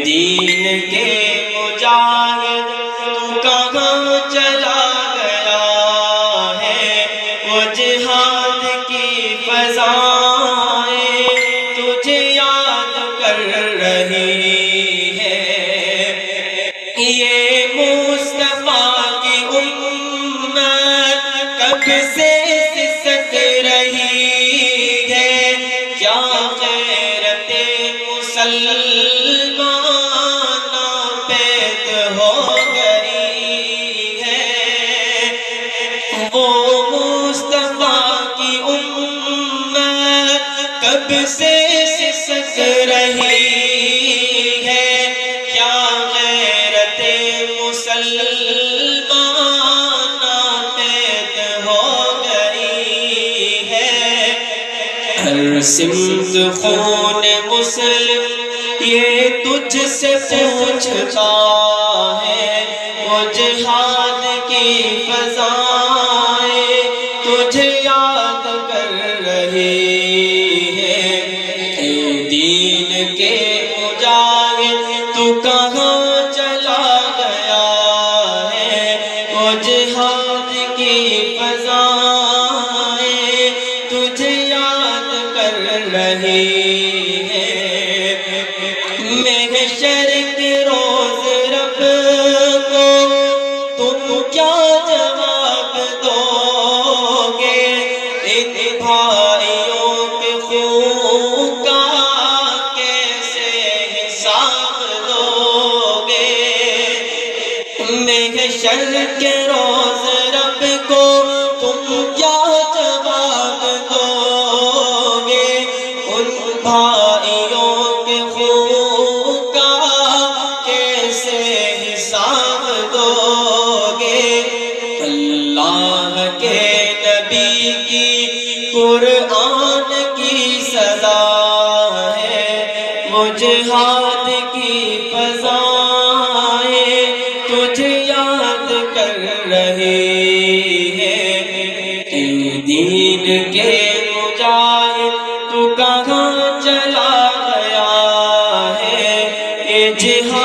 دین کے مجاہد تو کہاں چلا گیا ہے، وہ جہاد کی فضائیں تجھے یاد کر رہی ہے۔ یہ مصطفیٰ کی امت کب سے سست رہی ہے، کیا غیرت مسلمانوں پید ہو گئی ہے۔ وہ مصطفیٰ کی امت کب سے سست رہی ہے، کیا غیرت مسلمانوں پید ہو گئی ہے۔ ہر سمت خون مسلم یہ تجھ سے پوچھتا ہے، وہ جہاد کی فضائیں تجھے یاد کر رہی ہے۔ اے دین کے مجاہد تو کہاں چلا گیا ہے، وہ جہاد کی فضائیں تجھے یاد کر رہی ہے۔ محشر کے روز رب کو تم کیا جواب دو گے، ان بھائیوں کے خون کا کیسے حساب دو گے۔ محشر کے روز رب کو تم کیا جواب دو گے، ان بھائیوں کے خون کا کیسے حساب دو گے۔ اللہ کے نبی کی قرآن کی سزا ہے، وہ جہاد کی فضائیں تجھے یاد کر رہی ہے۔ اے دین کے مجاہد تو کہاں چلا گیا ہے، اے جہاد